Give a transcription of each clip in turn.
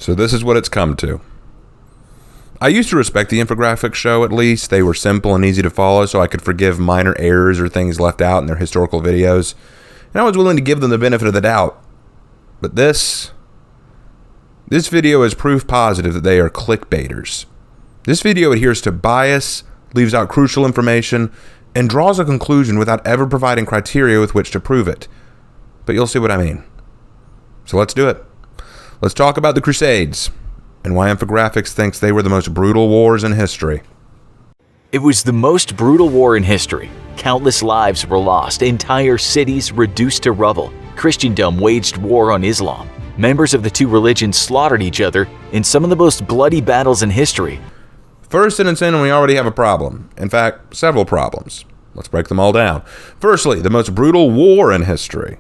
So this is what it's come to. I used to respect the Infographics show, at least. They were simple and easy to follow, so I could forgive minor errors or things left out in their historical videos. And I was willing to give them the benefit of the doubt. But this video is proof positive that they are clickbaiters. This video adheres to bias, leaves out crucial information, and draws a conclusion without ever providing criteria with which to prove it. But you'll see what I mean. So let's do it. Let's talk about the Crusades, and why Infographics thinks they were the most brutal wars in history. It was the most brutal war in history. Countless lives were lost, entire cities reduced to rubble. Christendom waged war on Islam. Members of the two religions slaughtered each other in some of the most bloody battles in history. First sentence in, and we already have a problem. In fact, several problems. Let's break them all down. Firstly, the most brutal war in history.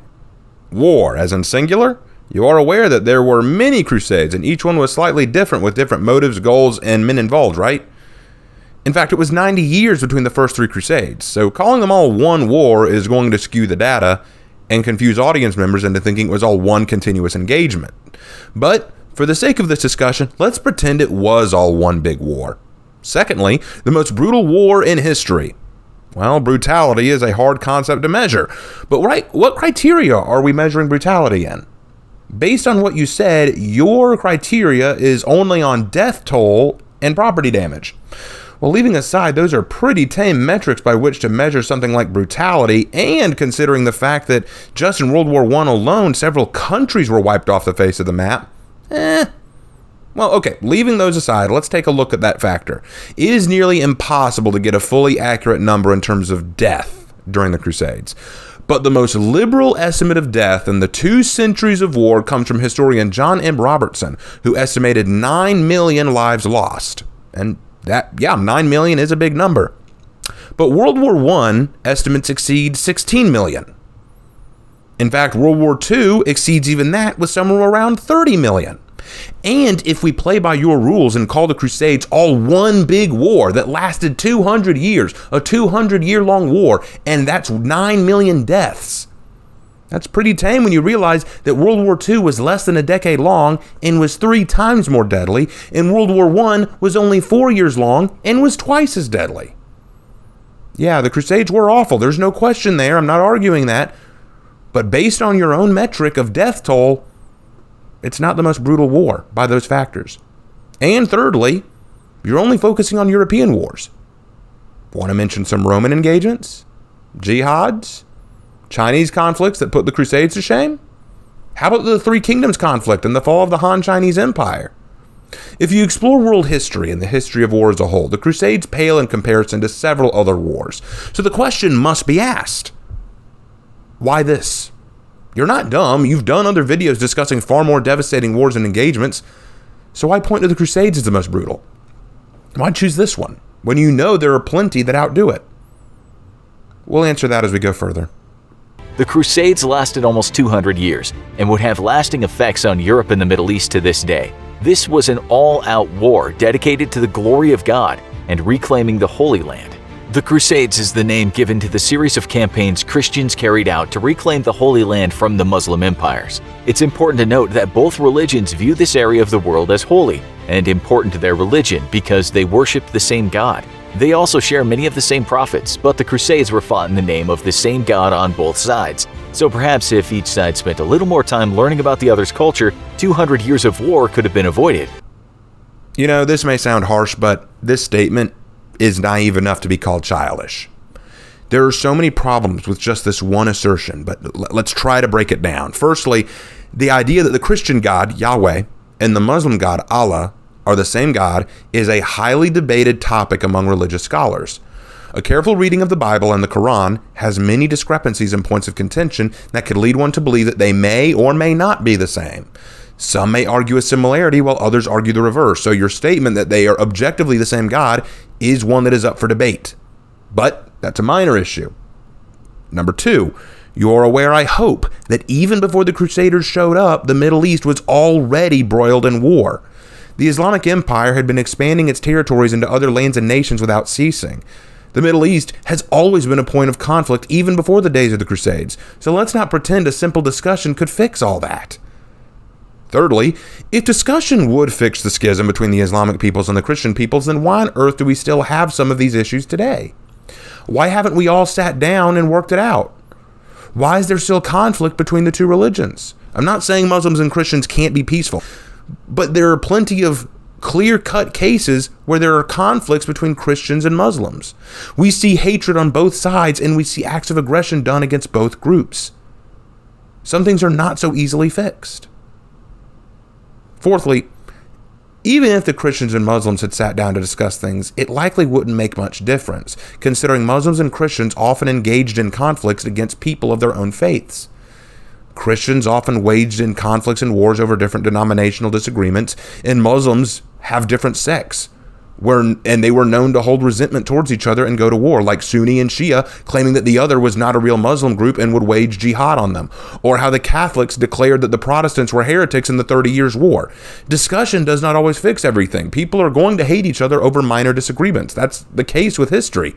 War, as in singular? You are aware that there were many crusades, and each one was slightly different with different motives, goals, and men involved, right? In fact, it was 90 years between the first three crusades, so calling them all one war is going to skew the data and confuse audience members into thinking it was all one continuous engagement. But, for the sake of this discussion, let's pretend it was all one big war. Secondly, the most brutal war in history. Well, brutality is a hard concept to measure, but what criteria are we measuring brutality in? Based on what you said, your criteria is only on death toll and property damage. Well, leaving aside, those are pretty tame metrics by which to measure something like brutality, and considering the fact that just in World War I alone, several countries were wiped off the face of the map, Well, okay, leaving those aside, let's take a look at that factor. It is nearly impossible to get a fully accurate number in terms of death during the Crusades. But the most liberal estimate of death in the 2 centuries of war comes from historian John M. Robertson, who estimated 9 million lives lost. And 9 million is a big number. But World War I estimates exceed 16 million. In fact, World War II exceeds even that with somewhere around 30 million. And if we play by your rules and call the Crusades all one big war that lasted 200 years, a 200-year-long war, and that's 9 million deaths. That's pretty tame when you realize that World War II was less than a decade long and was 3 times more deadly, and World War I was only 4 years long and was twice as deadly. Yeah, the Crusades were awful. There's no question there. I'm not arguing that. But based on your own metric of death toll, it's not the most brutal war by those factors. And thirdly, you're only focusing on European wars. Want to mention some Roman engagements? Jihads? Chinese conflicts that put the Crusades to shame? How about the Three Kingdoms conflict and the fall of the Han Chinese Empire? If you explore world history and the history of war as a whole, the Crusades pale in comparison to several other wars. So the question must be asked, why this? You're not dumb. You've done other videos discussing far more devastating wars and engagements. So why point to the Crusades as the most brutal? Why choose this one when you know there are plenty that outdo it? We'll answer that as we go further. The Crusades lasted almost 200 years and would have lasting effects on Europe and the Middle East to this day. This was an all-out war dedicated to the glory of God and reclaiming the Holy Land. The Crusades is the name given to the series of campaigns Christians carried out to reclaim the Holy Land from the Muslim empires. It's important to note that both religions view this area of the world as holy and important to their religion because they worship the same God. They also share many of the same prophets, but the Crusades were fought in the name of the same God on both sides. So perhaps if each side spent a little more time learning about the other's culture, 200 years of war could have been avoided. You know, this may sound harsh, but this statement is naive enough to be called childish. There are so many problems with just this one assertion, but let's try to break it down. Firstly, the idea that the Christian God, Yahweh, and the Muslim God, Allah, are the same God is a highly debated topic among religious scholars. A careful reading of the Bible and the Quran has many discrepancies and points of contention that could lead one to believe that they may or may not be the same. Some may argue a similarity while others argue the reverse, so your statement that they are objectively the same God is one that is up for debate. But that's a minor issue. Number 2, you're aware, I hope, that even before the Crusaders showed up, the Middle East was already broiled in war. The Islamic Empire had been expanding its territories into other lands and nations without ceasing. The Middle East has always been a point of conflict even before the days of the Crusades, so let's not pretend a simple discussion could fix all that. Thirdly, if discussion would fix the schism between the Islamic peoples and the Christian peoples, then why on earth do we still have some of these issues today? Why haven't we all sat down and worked it out? Why is there still conflict between the two religions? I'm not saying Muslims and Christians can't be peaceful, but there are plenty of clear-cut cases where there are conflicts between Christians and Muslims. We see hatred on both sides, and we see acts of aggression done against both groups. Some things are not so easily fixed. Fourthly, even if the Christians and Muslims had sat down to discuss things, it likely wouldn't make much difference, considering Muslims and Christians often engaged in conflicts against people of their own faiths. Christians often waged in conflicts and wars over different denominational disagreements, and Muslims have different sects, and they were known to hold resentment towards each other and go to war, like Sunni and Shia, claiming that the other was not a real Muslim group and would wage jihad on them, or how the Catholics declared that the Protestants were heretics in the 30 Years' War. Discussion does not always fix everything. People are going to hate each other over minor disagreements. That's the case with history.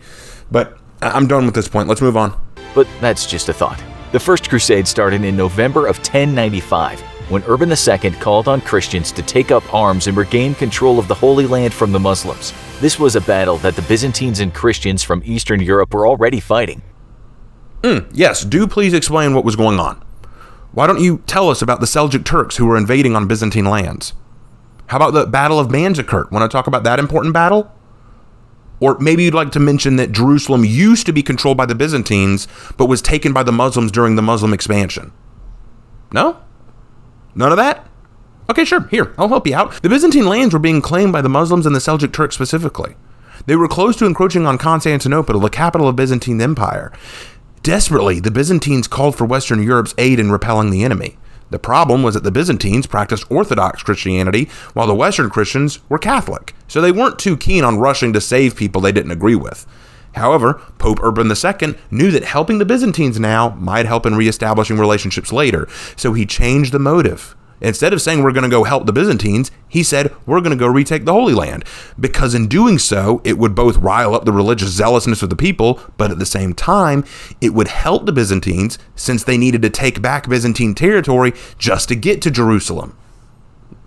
But I'm done with this point. Let's move on. But that's just a thought. The First Crusade started in November of 1095, when Urban II called on Christians to take up arms and regain control of the Holy Land from the Muslims. This was a battle that the Byzantines and Christians from Eastern Europe were already fighting. Yes, do please explain what was going on. Why don't you tell us about the Seljuk Turks who were invading on Byzantine lands? How about the Battle of Manzikert? Want to talk about that important battle? Or maybe you'd like to mention that Jerusalem used to be controlled by the Byzantines, but was taken by the Muslims during the Muslim expansion. No? None of that? Okay, sure. Here, I'll help you out. The Byzantine lands were being claimed by the Muslims and the Seljuk Turks specifically. They were close to encroaching on Constantinople, the capital of Byzantine Empire. Desperately, the Byzantines called for Western Europe's aid in repelling the enemy. The problem was that the Byzantines practiced Orthodox Christianity, while the Western Christians were Catholic, so they weren't too keen on rushing to save people they didn't agree with. However, Pope Urban II knew that helping the Byzantines now might help in reestablishing relationships later, so he changed the motive. Instead of saying we're going to go help the Byzantines, he said we're going to go retake the Holy Land, because in doing so, it would both rile up the religious zealousness of the people, but at the same time, it would help the Byzantines since they needed to take back Byzantine territory just to get to Jerusalem.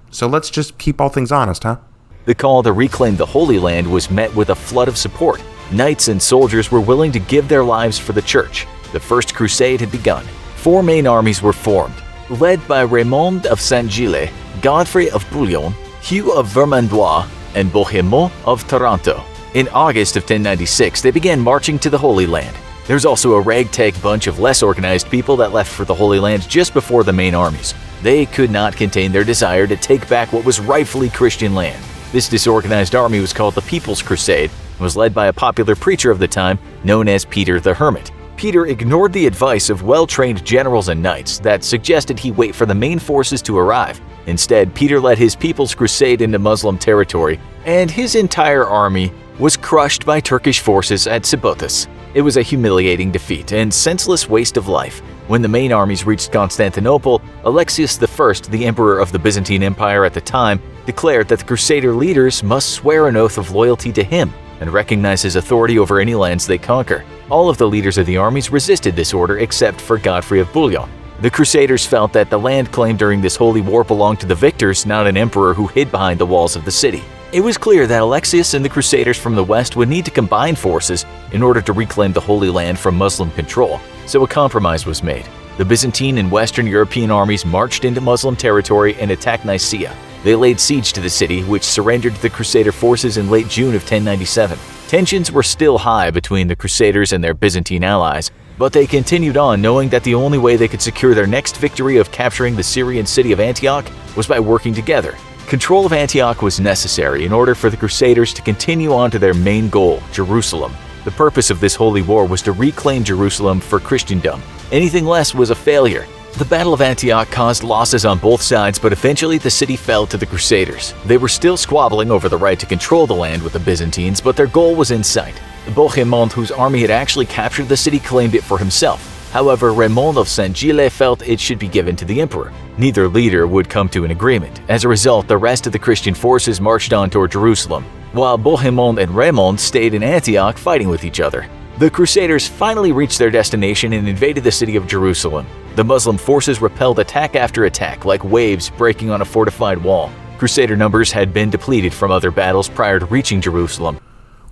So let's just keep all things honest, huh? The call to reclaim the Holy Land was met with a flood of support. Knights and soldiers were willing to give their lives for the church. The First Crusade had begun. 4 main armies were formed, led by Raymond of Saint-Gilles, Godfrey of Bouillon, Hugh of Vermandois, and Bohemond of Taranto. In August of 1096, they began marching to the Holy Land. There's also a ragtag bunch of less organized people that left for the Holy Land just before the main armies. They could not contain their desire to take back what was rightfully Christian land. This disorganized army was called the People's Crusade and was led by a popular preacher of the time known as Peter the Hermit. Peter ignored the advice of well-trained generals and knights that suggested he wait for the main forces to arrive. Instead, Peter led his People's Crusade into Muslim territory, and his entire army was crushed by Turkish forces at Sebutus. It was a humiliating defeat and senseless waste of life. When the main armies reached Constantinople, Alexius I, the emperor of the Byzantine Empire at the time, declared that the Crusader leaders must swear an oath of loyalty to him and recognize his authority over any lands they conquer. All of the leaders of the armies resisted this order except for Godfrey of Bouillon. The Crusaders felt that the land claimed during this holy war belonged to the victors, not an emperor who hid behind the walls of the city. It was clear that Alexius and the Crusaders from the west would need to combine forces in order to reclaim the Holy Land from Muslim control, so a compromise was made. The Byzantine and Western European armies marched into Muslim territory and attacked Nicaea. They laid siege to the city, which surrendered to the Crusader forces in late June of 1097. Tensions were still high between the Crusaders and their Byzantine allies, but they continued on knowing that the only way they could secure their next victory of capturing the Syrian city of Antioch was by working together. Control of Antioch was necessary in order for the Crusaders to continue on to their main goal, Jerusalem. The purpose of this holy war was to reclaim Jerusalem for Christendom. Anything less was a failure. The Battle of Antioch caused losses on both sides, but eventually the city fell to the Crusaders. They were still squabbling over the right to control the land with the Byzantines, but their goal was in sight. Bohemond, whose army had actually captured the city, claimed it for himself. However, Raymond of Saint-Gilles felt it should be given to the emperor. Neither leader would come to an agreement. As a result, the rest of the Christian forces marched on toward Jerusalem, while Bohemond and Raymond stayed in Antioch fighting with each other. The Crusaders finally reached their destination and invaded the city of Jerusalem. The Muslim forces repelled attack after attack like waves breaking on a fortified wall. Crusader numbers had been depleted from other battles prior to reaching Jerusalem.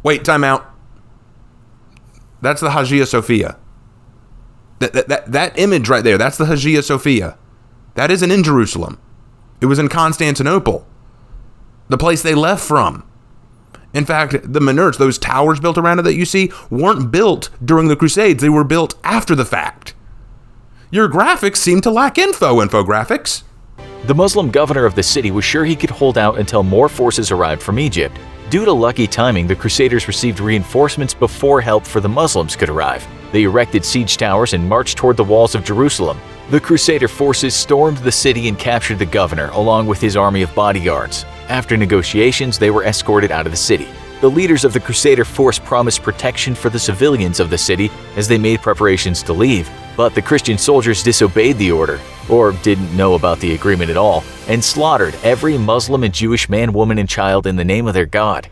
Wait, time out. That's the Hagia Sophia. That image right there, that's the Hagia Sophia. That isn't in Jerusalem. It was in Constantinople, the place they left from. In fact, the minarets, those towers built around it that you see, weren't built during the Crusades. They were built after the fact. Your graphics seem to lack infographics. The Muslim governor of the city was sure he could hold out until more forces arrived from Egypt. Due to lucky timing, the Crusaders received reinforcements before help for the Muslims could arrive. They erected siege towers and marched toward the walls of Jerusalem. The Crusader forces stormed the city and captured the governor, along with his army of bodyguards. After negotiations, they were escorted out of the city. The leaders of the Crusader force promised protection for the civilians of the city as they made preparations to leave, but the Christian soldiers disobeyed the order, or didn't know about the agreement at all, and slaughtered every Muslim and Jewish man, woman, and child in the name of their God.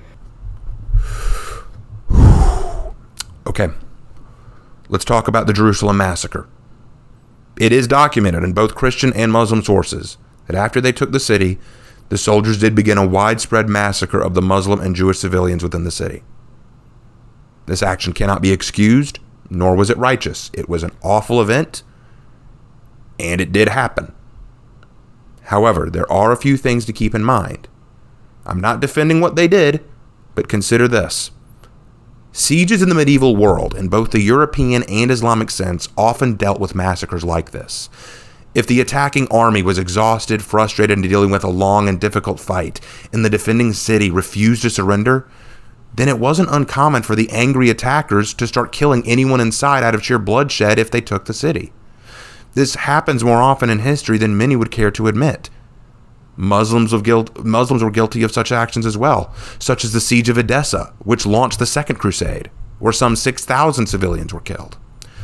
Okay, let's talk about the Jerusalem massacre. It is documented in both Christian and Muslim sources that after they took the city, the soldiers did begin a widespread massacre of the Muslim and Jewish civilians within the city. This action cannot be excused, nor was it righteous. It was an awful event, and it did happen. However, there are a few things to keep in mind. I'm not defending what they did, but consider this. Sieges in the medieval world, in both the European and Islamic sense, often dealt with massacres like this. If the attacking army was exhausted, frustrated, and dealing with a long and difficult fight, and the defending city refused to surrender, then it wasn't uncommon for the angry attackers to start killing anyone inside out of sheer bloodshed if they took the city. This happens more often in history than many would care to admit. Muslims were guilty of such actions as well, such as the siege of Edessa, which launched the Second Crusade, where some 6,000 civilians were killed.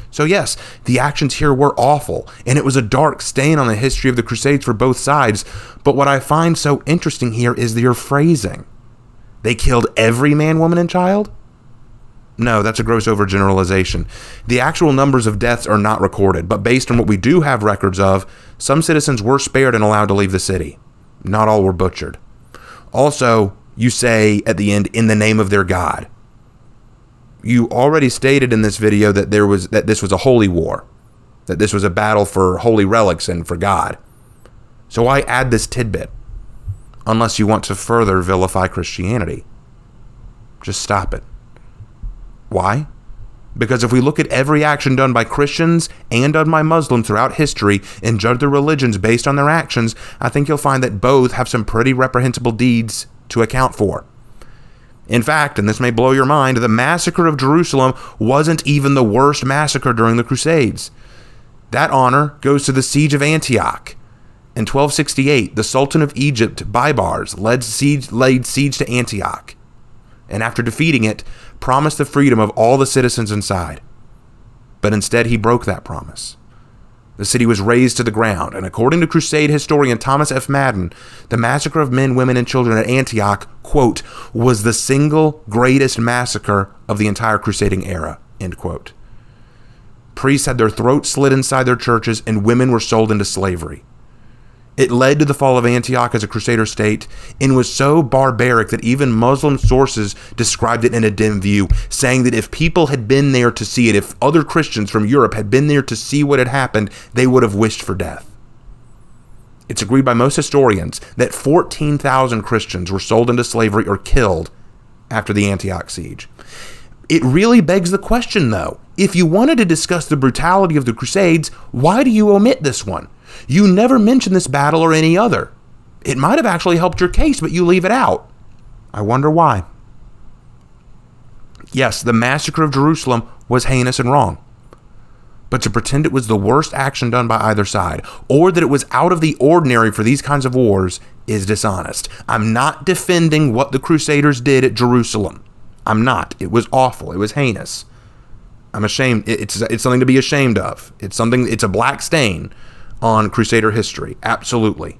So yes, the actions here were awful, and it was a dark stain on the history of the Crusades for both sides, but what I find so interesting here is their phrasing. They killed every man, woman, and child? No, that's a gross overgeneralization. The actual numbers of deaths are not recorded, but based on what we do have records of, some citizens were spared and allowed to leave the city. Not all were butchered. Also, you say at the end, in the name of their God. You already stated in this video that this was a holy war, that this was a battle for holy relics and for God. So why add this tidbit? Unless you want to further vilify Christianity. Just stop it. Why? Because if we look at every action done by Christians and done by Muslims throughout history and judge their religions based on their actions, I think you'll find that both have some pretty reprehensible deeds to account for. In fact, and this may blow your mind, the massacre of Jerusalem wasn't even the worst massacre during the Crusades. That honor goes to the siege of Antioch. In 1268, the Sultan of Egypt, Baibars, laid siege to Antioch, and after defeating it, promised the freedom of all the citizens inside. But instead, he broke that promise. The city was razed to the ground, and according to Crusade historian Thomas F. Madden, the massacre of men, women, and children at Antioch, quote, was the single greatest massacre of the entire crusading era, end quote. Priests had their throats slit inside their churches, and women were sold into slavery. It led to the fall of Antioch as a crusader state and was so barbaric that even Muslim sources described it in a dim view, saying that if people had been there to see it, if other Christians from Europe had been there to see what had happened, they would have wished for death. It's agreed by most historians that 14,000 Christians were sold into slavery or killed after the Antioch siege. It really begs the question, though, if you wanted to discuss the brutality of the Crusades, why do you omit this one? You never mention this battle or any other. It might have actually helped your case, but you leave it out. I wonder why. Yes, the massacre of Jerusalem was heinous and wrong. But to pretend it was the worst action done by either side, or that it was out of the ordinary for these kinds of wars, is dishonest. I'm not defending what the Crusaders did at Jerusalem. I'm not. It was awful. It was heinous. I'm ashamed. It's something to be ashamed of. It's a black stain on Crusader history. Absolutely.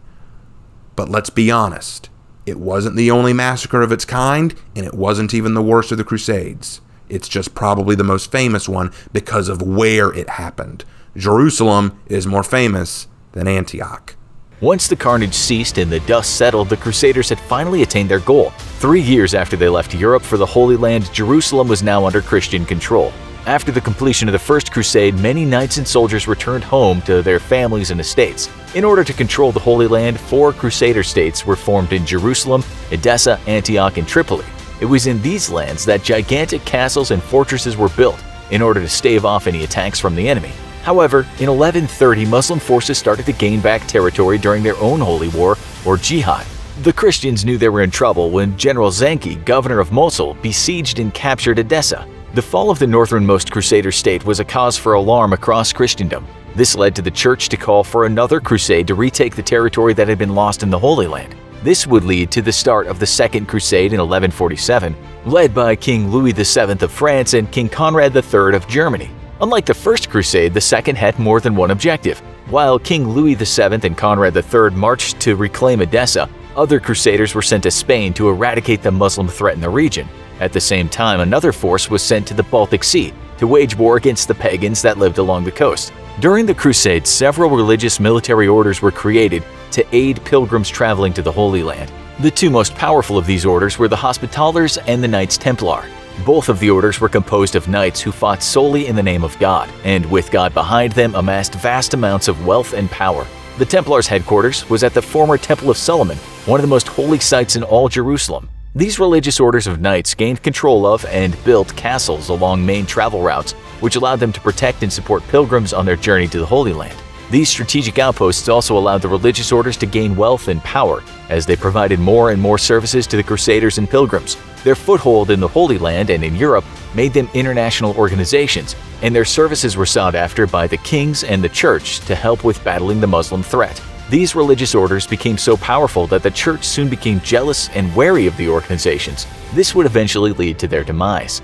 But let's be honest. It wasn't the only massacre of its kind, and it wasn't even the worst of the Crusades. It's just probably the most famous one because of where it happened. Jerusalem is more famous than Antioch. Once the carnage ceased and the dust settled, the Crusaders had finally attained their goal. 3 years after they left Europe for the Holy Land, Jerusalem was now under Christian control. After the completion of the First Crusade, many knights and soldiers returned home to their families and estates. In order to control the Holy Land, 4 Crusader states were formed in Jerusalem, Edessa, Antioch, and Tripoli. It was in these lands that gigantic castles and fortresses were built in order to stave off any attacks from the enemy. However, in 1130, Muslim forces started to gain back territory during their own holy war, or jihad. The Christians knew they were in trouble when General Zanki, governor of Mosul, besieged and captured Edessa. The fall of the northernmost Crusader state was a cause for alarm across Christendom. This led to the Church to call for another crusade to retake the territory that had been lost in the Holy Land. This would lead to the start of the Second Crusade in 1147, led by King Louis VII of France and King Conrad III of Germany. Unlike the First Crusade, the Second had more than one objective. While King Louis VII and Conrad III marched to reclaim Edessa, other Crusaders were sent to Spain to eradicate the Muslim threat in the region. At the same time, another force was sent to the Baltic Sea to wage war against the pagans that lived along the coast. During the Crusades, several religious military orders were created to aid pilgrims traveling to the Holy Land. The 2 most powerful of these orders were the Hospitallers and the Knights Templar. Both of the orders were composed of knights who fought solely in the name of God, and with God behind them amassed vast amounts of wealth and power. The Templars' headquarters was at the former Temple of Solomon, one of the most holy sites in all Jerusalem. These religious orders of knights gained control of and built castles along main travel routes, which allowed them to protect and support pilgrims on their journey to the Holy Land. These strategic outposts also allowed the religious orders to gain wealth and power as they provided more and more services to the Crusaders and pilgrims. Their foothold in the Holy Land and in Europe made them international organizations, and their services were sought after by the kings and the Church to help with battling the Muslim threat. These religious orders became so powerful that the Church soon became jealous and wary of the organizations. This would eventually lead to their demise.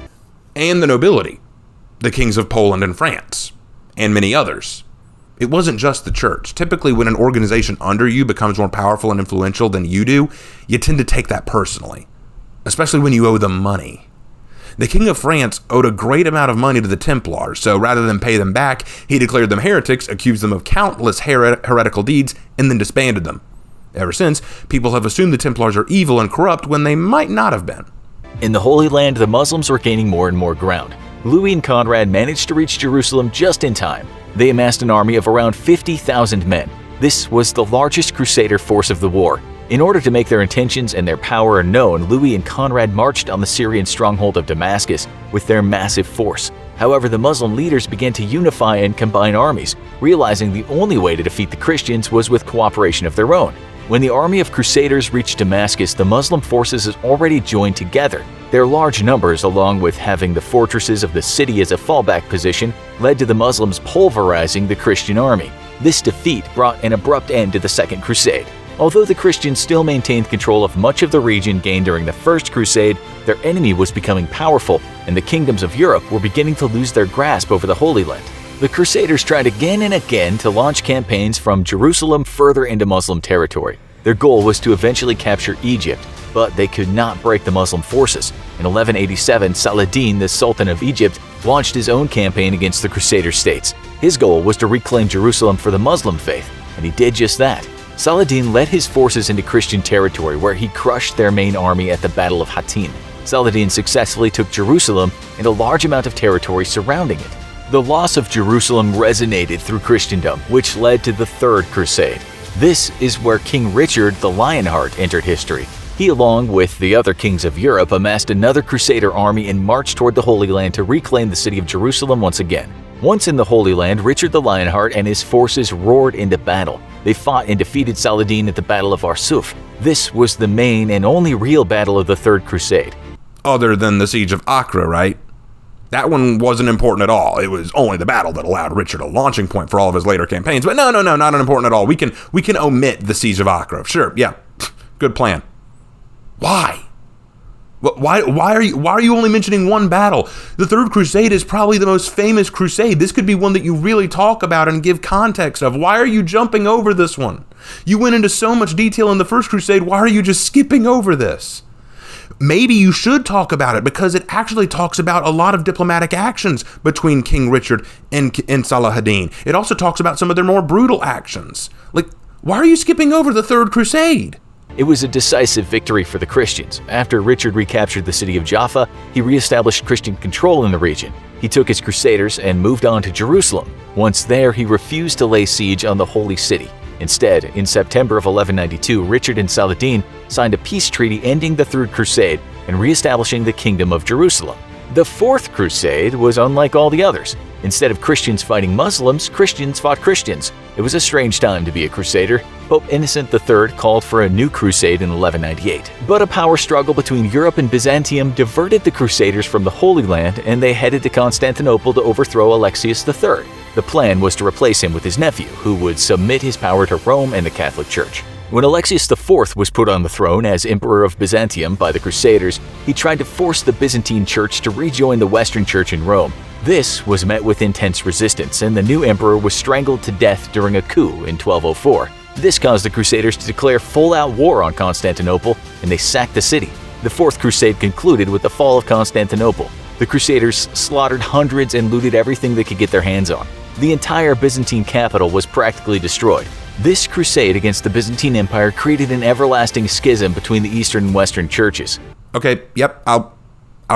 And the nobility, the kings of Poland and France, and many others. It wasn't just the Church. Typically, when an organization under you becomes more powerful and influential than you do, you tend to take that personally, especially when you owe them money. The King of France owed a great amount of money to the Templars, so rather than pay them back, he declared them heretics, accused them of countless heretical deeds, and then disbanded them. Ever since, people have assumed the Templars are evil and corrupt when they might not have been. In the Holy Land, the Muslims were gaining more and more ground. Louis and Conrad managed to reach Jerusalem just in time. They amassed an army of around 50,000 men. This was the largest Crusader force of the war. In order to make their intentions and their power known, Louis and Conrad marched on the Syrian stronghold of Damascus with their massive force. However, the Muslim leaders began to unify and combine armies, realizing the only way to defeat the Christians was with cooperation of their own. When the army of Crusaders reached Damascus, the Muslim forces had already joined together. Their large numbers, along with having the fortresses of the city as a fallback position, led to the Muslims pulverizing the Christian army. This defeat brought an abrupt end to the Second Crusade. Although the Christians still maintained control of much of the region gained during the First Crusade, their enemy was becoming powerful, and the kingdoms of Europe were beginning to lose their grasp over the Holy Land. The Crusaders tried again and again to launch campaigns from Jerusalem further into Muslim territory. Their goal was to eventually capture Egypt, but they could not break the Muslim forces. In 1187, Saladin, the Sultan of Egypt, launched his own campaign against the Crusader states. His goal was to reclaim Jerusalem for the Muslim faith, and he did just that. Saladin led his forces into Christian territory where he crushed their main army at the Battle of Hattin. Saladin successfully took Jerusalem and a large amount of territory surrounding it. The loss of Jerusalem resonated through Christendom, which led to the Third Crusade. This is where King Richard the Lionheart entered history. He, along with the other kings of Europe, amassed another Crusader army and marched toward the Holy Land to reclaim the city of Jerusalem once again. Once in the Holy Land, Richard the Lionheart and his forces roared into battle. They fought and defeated Saladin at the Battle of Arsuf. This was the main and only real battle of the Third Crusade. Other than the siege of Acre, right? That one wasn't important at all. It was only the battle that allowed Richard a launching point for all of his later campaigns. But no, not important at all. We can omit the siege of Acre. Sure, yeah, good plan. Why? Why are you only mentioning one battle? The Third Crusade is probably the most famous crusade. This could be one that you really talk about and give context of. Why are you jumping over this one? You went into so much detail in the First Crusade. Why are you just skipping over this? maybe you should talk about it because it actually talks about a lot of diplomatic actions between King Richard and Saladin. It also talks about some of their more brutal actions. Like, why are you skipping over the Third Crusade? It was a decisive victory for the Christians. After Richard recaptured the city of Jaffa, he reestablished Christian control in the region. He took his Crusaders and moved on to Jerusalem. Once there, he refused to lay siege on the Holy City. Instead, in September of 1192, Richard and Saladin signed a peace treaty ending the Third Crusade and reestablishing the Kingdom of Jerusalem. The Fourth Crusade was unlike all the others. Instead of Christians fighting Muslims, Christians fought Christians. It was a strange time to be a crusader. Pope Innocent III called for a new crusade in 1198. But a power struggle between Europe and Byzantium diverted the Crusaders from the Holy Land, and they headed to Constantinople to overthrow Alexius III. The plan was to replace him with his nephew, who would submit his power to Rome and the Catholic Church. When Alexius IV was put on the throne as Emperor of Byzantium by the Crusaders, he tried to force the Byzantine Church to rejoin the Western Church in Rome. This was met with intense resistance, and the new emperor was strangled to death during a coup in 1204. This caused the Crusaders to declare full-out war on Constantinople, and they sacked the city. The Fourth Crusade concluded with the fall of Constantinople. The Crusaders slaughtered hundreds and looted everything they could get their hands on. The entire Byzantine capital was practically destroyed. This crusade against the Byzantine Empire created an everlasting schism between the Eastern and Western churches. Okay, yep, I'll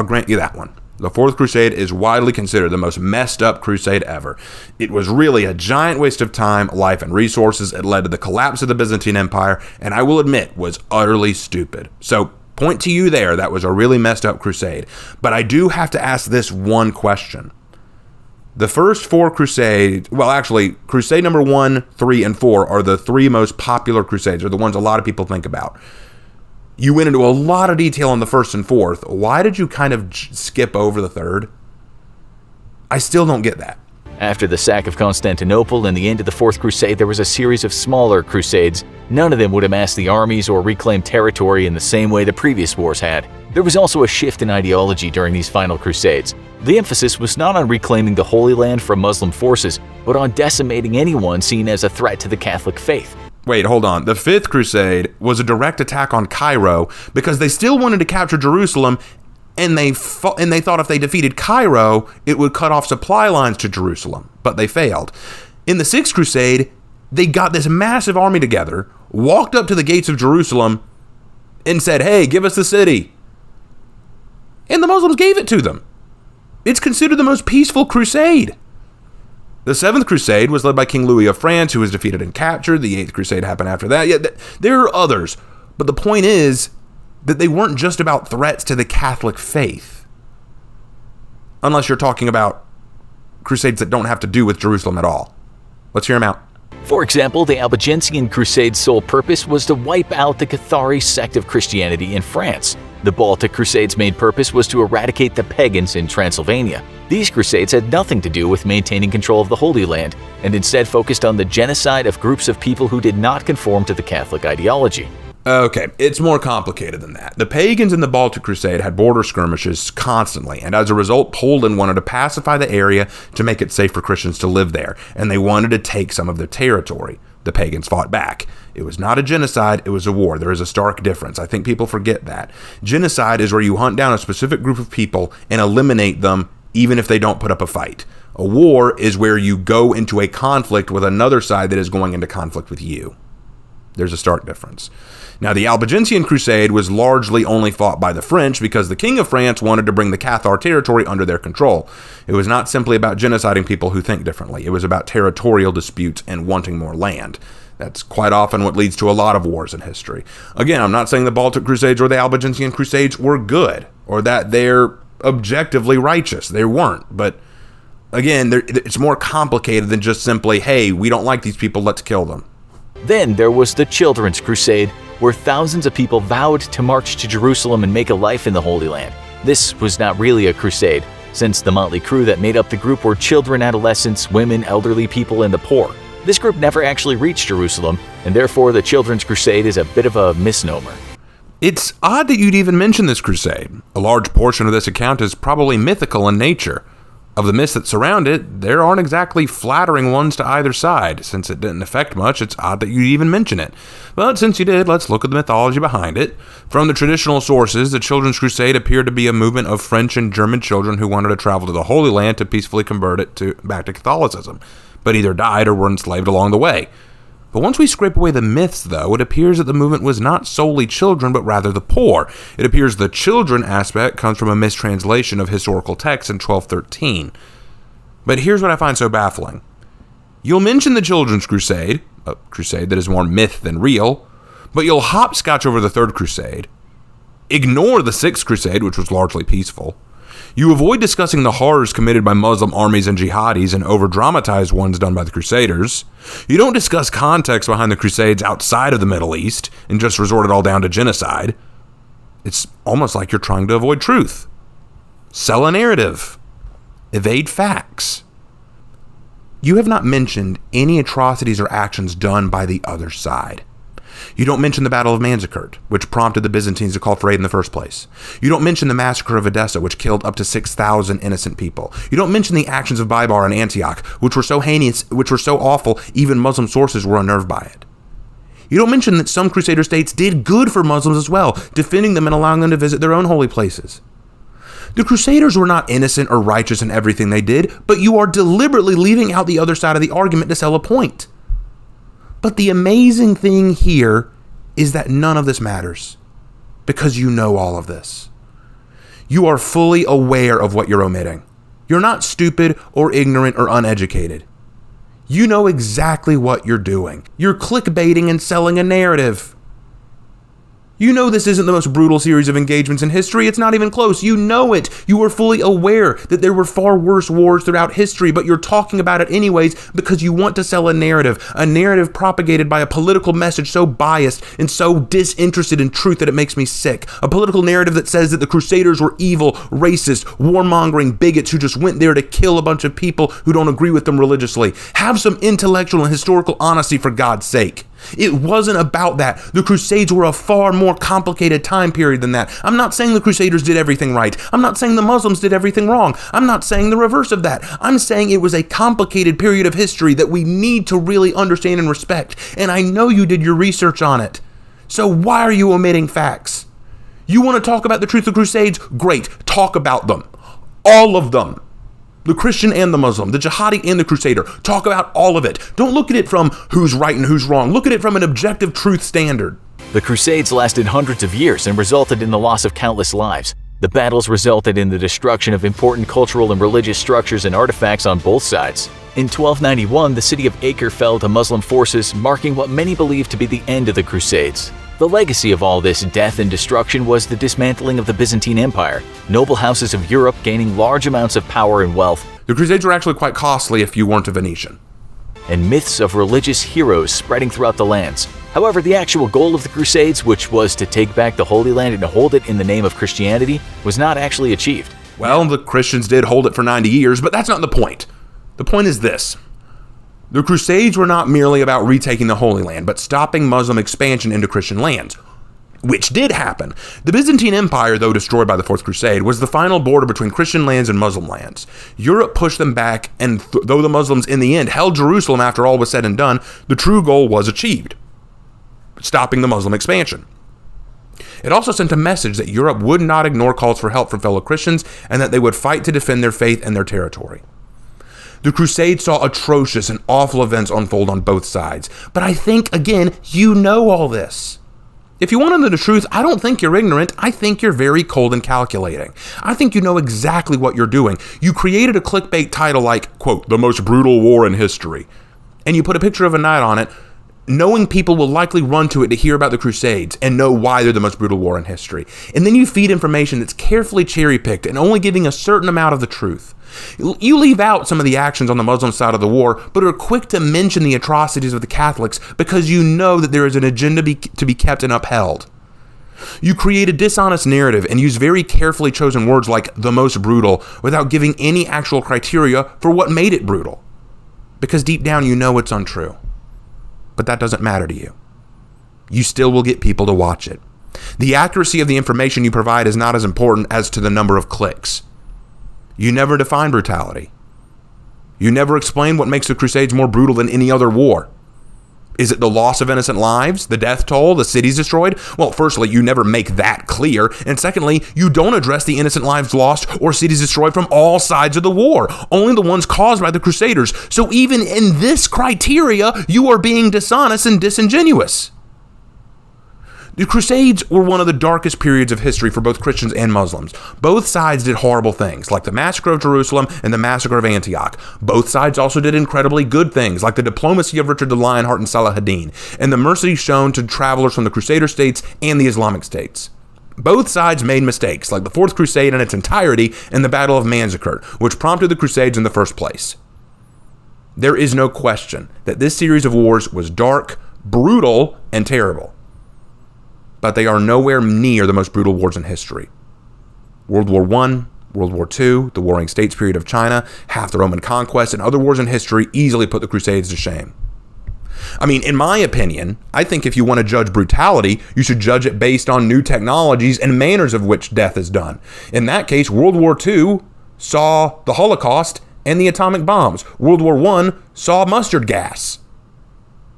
grant you that one. The Fourth Crusade is widely considered the most messed up crusade ever. It was really a giant waste of time, life, and resources. It led to the collapse of the Byzantine Empire, and I will admit, was utterly stupid. So, point to you there, that was a really messed up crusade. But I do have to ask this one question. The first four crusades, well, actually, Crusade number 1, 3, and 4 are the three most popular crusades, or the ones a lot of people think about. You went into a lot of detail on the first and fourth. Why did you kind of skip over the third? I still don't get that. After the sack of Constantinople and the end of the Fourth Crusade, there was a series of smaller crusades. None of them would amass the armies or reclaim territory in the same way the previous wars had. There was also a shift in ideology during these final crusades. The emphasis was not on reclaiming the Holy Land from Muslim forces, but on decimating anyone seen as a threat to the Catholic faith. Wait, hold on. The Fifth Crusade was a direct attack on Cairo because they still wanted to capture Jerusalem, and they thought if they defeated Cairo, it would cut off supply lines to Jerusalem, but they failed. In the Sixth Crusade, they got this massive army together, walked up to the gates of Jerusalem, and said, "Hey, give us the city." And the Muslims gave it to them. It's considered the most peaceful crusade. The Seventh Crusade was led by King Louis of France, who was defeated and captured. The Eighth Crusade happened after that. Yeah, there are others, but the point is that they weren't just about threats to the Catholic faith. Unless you're talking about crusades that don't have to do with Jerusalem at all. Let's hear them out. For example, the Albigensian Crusade's sole purpose was to wipe out the Cathari sect of Christianity in France. The Baltic Crusade's main purpose was to eradicate the pagans in Transylvania. These crusades had nothing to do with maintaining control of the Holy Land, and instead focused on the genocide of groups of people who did not conform to the Catholic ideology. Okay, it's more complicated than that. The pagans in the Baltic Crusade had border skirmishes constantly, and as a result, Poland wanted to pacify the area to make it safe for Christians to live there, and they wanted to take some of their territory. The pagans fought back. It was not a genocide, it was a war. There is a stark difference. I think people forget that. Genocide is where you hunt down a specific group of people and eliminate them even if they don't put up a fight. A war is where you go into a conflict with another side that is going into conflict with you. There's a stark difference. Now, the Albigensian Crusade was largely only fought by the French because the King of France wanted to bring the Cathar territory under their control. It was not simply about genociding people who think differently. It was about territorial disputes and wanting more land. That's quite often what leads to a lot of wars in history. Again, I'm not saying the Baltic Crusades or the Albigensian Crusades were good or that they're objectively righteous. They weren't. But again, it's more complicated than just simply, hey, we don't like these people, let's kill them. Then there was the Children's Crusade, where thousands of people vowed to march to Jerusalem and make a life in the Holy Land. This was not really a crusade, since the motley crew that made up the group were children, adolescents, women, elderly people, and the poor. This group never actually reached Jerusalem, and therefore the Children's Crusade is a bit of a misnomer. It's odd that you'd even mention this crusade. A large portion of this account is probably mythical in nature. Of the myths that surround it, there aren't exactly flattering ones to either side. Since it didn't affect much, it's odd that you even mention it. But since you did, let's look at the mythology behind it. From the traditional sources, the Children's Crusade appeared to be a movement of French and German children who wanted to travel to the Holy Land to peacefully convert it back to Catholicism, but either died or were enslaved along the way. But once we scrape away the myths, though, it appears that the movement was not solely children, but rather the poor. It appears the children aspect comes from a mistranslation of historical texts in 1213. But here's what I find so baffling. You'll mention the Children's Crusade, a crusade that is more myth than real, but you'll hopscotch over the Third Crusade, ignore the Sixth Crusade, which was largely peaceful. You avoid discussing the horrors committed by Muslim armies and jihadis and over-dramatized ones done by the Crusaders. You don't discuss context behind the Crusades outside of the Middle East and just resort it all down to genocide. It's almost like you're trying to avoid truth. Sell a narrative. Evade facts. You have not mentioned any atrocities or actions done by the other side. You don't mention the Battle of Massacre, which prompted the Byzantines to call for aid in the first place. You don't mention the massacre of Edessa, which killed up to 6,000 innocent people. You don't mention the actions of Bibar and Antioch, which were so heinous, which were so awful, even Muslim sources were unnerved by it. You don't mention that some Crusader states did good for Muslims as well, defending them and allowing them to visit their own holy places. The Crusaders were not innocent or righteous in everything they did, but you are deliberately leaving out the other side of the argument to sell a point. But the amazing thing here is that none of this matters, because you know all of this. You are fully aware of what you're omitting. You're not stupid or ignorant or uneducated. You know exactly what you're doing. You're clickbaiting and selling a narrative. You know this isn't the most brutal series of engagements in history. It's not even close. You know it. You are fully aware that there were far worse wars throughout history, but you're talking about it anyways because you want to sell a narrative propagated by a political message so biased and so disinterested in truth that it makes me sick. A political narrative that says that the Crusaders were evil, racist, warmongering bigots who just went there to kill a bunch of people who don't agree with them religiously. Have some intellectual and historical honesty, for God's sake. It wasn't about that. The Crusades were a far more complicated time period than that. I'm not saying the Crusaders did everything right. I'm not saying the Muslims did everything wrong. I'm not saying the reverse of that. I'm saying it was a complicated period of history that we need to really understand and respect. And I know you did your research on it. So why are you omitting facts? You want to talk about the truth of Crusades? Great. Talk about them. All of them. The Christian and the Muslim, the jihadi and the Crusader. Talk about all of it. Don't look at it from who's right and who's wrong. Look at it from an objective truth standard. The Crusades lasted hundreds of years and resulted in the loss of countless lives. The battles resulted in the destruction of important cultural and religious structures and artifacts on both sides. In 1291, the city of Acre fell to Muslim forces, marking what many believe to be the end of the Crusades. The legacy of all this death and destruction was the dismantling of the Byzantine Empire, noble houses of Europe gaining large amounts of power and wealth. The Crusades were actually quite costly if you weren't a Venetian. And myths of religious heroes spreading throughout the lands. However, the actual goal of the Crusades, which was to take back the Holy Land and hold it in the name of Christianity, was not actually achieved. Well, the Christians did hold it for 90 years, but that's not the point. The point is this. The Crusades were not merely about retaking the Holy Land, but stopping Muslim expansion into Christian lands, which did happen. The Byzantine Empire, though destroyed by the Fourth Crusade, was the final border between Christian lands and Muslim lands. Europe pushed them back, and though the Muslims in the end held Jerusalem after all was said and done, the true goal was achieved, stopping the Muslim expansion. It also sent a message that Europe would not ignore calls for help from fellow Christians and that they would fight to defend their faith and their territory. The Crusades saw atrocious and awful events unfold on both sides. But I think, again, you know all this. If you want to know the truth, I don't think you're ignorant. I think you're very cold and calculating. I think you know exactly what you're doing. You created a clickbait title like, quote, the most brutal war in history. And you put a picture of a knight on it, knowing people will likely run to it to hear about the Crusades and know why they're the most brutal war in history. And then you feed information that's carefully cherry-picked and only giving a certain amount of the truth. You leave out some of the actions on the Muslim side of the war, but are quick to mention the atrocities of the Catholics because you know that there is an agenda to be kept and upheld. You create a dishonest narrative and use very carefully chosen words like the most brutal without giving any actual criteria for what made it brutal. Because deep down you know it's untrue. But that doesn't matter to you. You still will get people to watch it. The accuracy of the information you provide is not as important as to the number of clicks. You never define brutality. You never explain what makes the Crusades more brutal than any other war. Is it the loss of innocent lives, the death toll, the cities destroyed? Well, firstly, you never make that clear. And secondly, you don't address the innocent lives lost or cities destroyed from all sides of the war, only the ones caused by the Crusaders. So even in this criteria, you are being dishonest and disingenuous. The Crusades were one of the darkest periods of history for both Christians and Muslims. Both sides did horrible things, like the massacre of Jerusalem and the massacre of Antioch. Both sides also did incredibly good things, like the diplomacy of Richard the Lionheart and Saladin, and the mercy shown to travelers from the Crusader states and the Islamic states. Both sides made mistakes, like the Fourth Crusade in its entirety and the Battle of Massacre, which prompted the Crusades in the first place. There is no question that this series of wars was dark, brutal, and terrible. But they are nowhere near the most brutal wars in history. World War I, World War II, the Warring States period of China, half the Roman conquest, and other wars in history easily put the Crusades to shame. I mean, in my opinion, I think if you want to judge brutality, you should judge it based on new technologies and manners of which death is done. In that case, World War II saw the Holocaust and the atomic bombs. World War I saw mustard gas.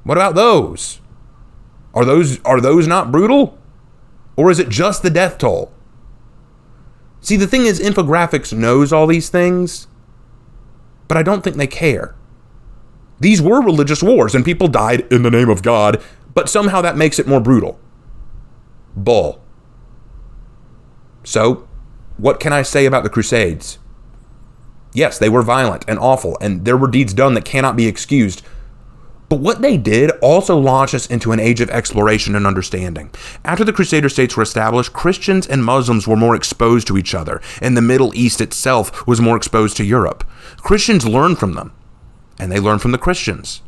What about those? Are those not brutal? Or is it just the death toll? See, the thing is, Infographics knows all these things, but I don't think they care. These were religious wars, and people died in the name of God, but somehow that makes it more brutal. Bull. So, what can I say about the Crusades? Yes, they were violent and awful, and there were deeds done that cannot be excused. But what they did also launched us into an age of exploration and understanding. After the Crusader states were established, Christians and Muslims were more exposed to each other, and the Middle East itself was more exposed to Europe. Christians learned from them, and they learned from the Christians.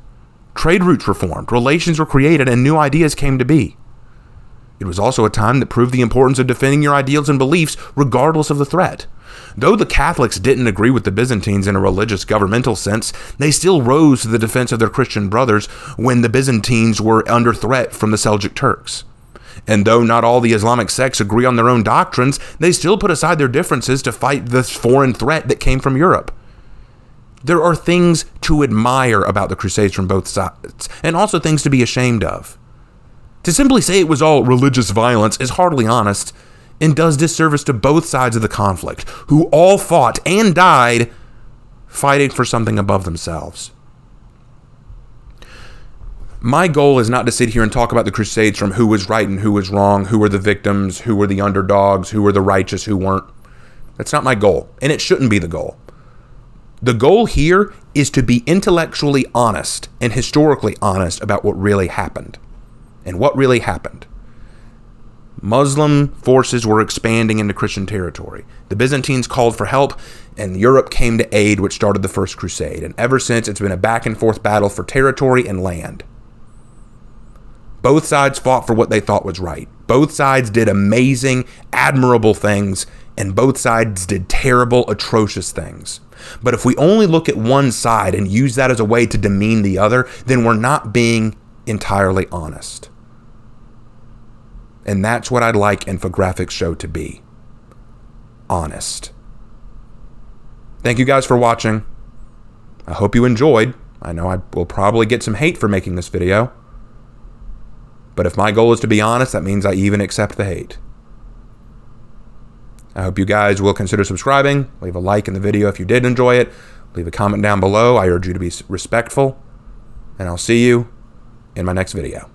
Trade routes were formed, relations were created, and new ideas came to be. It was also a time that proved the importance of defending your ideals and beliefs regardless of the threat. Though the Catholics didn't agree with the Byzantines in a religious governmental sense, they still rose to the defense of their Christian brothers when the Byzantines were under threat from the Seljuk Turks. And though not all the Islamic sects agree on their own doctrines, they still put aside their differences to fight this foreign threat that came from Europe. There are things to admire about the Crusades from both sides, and also things to be ashamed of. To simply say it was all religious violence is hardly honest, and does disservice to both sides of the conflict, who all fought and died fighting for something above themselves. My goal is not to sit here and talk about the Crusades from who was right and who was wrong, who were the victims, who were the underdogs, who were the righteous, who weren't. That's not my goal, and it shouldn't be the goal. The goal here is to be intellectually honest and historically honest about what really happened. And what really happened? Muslim forces were expanding into Christian territory. The Byzantines called for help, and Europe came to aid, which started the First Crusade. And ever since, it's been a back-and-forth battle for territory and land. Both sides fought for what they thought was right. Both sides did amazing, admirable things, and both sides did terrible, atrocious things. But if we only look at one side and use that as a way to demean the other, then we're not being entirely honest. And that's what I'd like Infographics show to be. Honest. Thank you guys for watching. I hope you enjoyed. I know I will probably get some hate for making this video. But if my goal is to be honest, that means I even accept the hate. I hope you guys will consider subscribing. Leave a like in the video if you did enjoy it. Leave a comment down below. I urge you to be respectful. And I'll see you in my next video.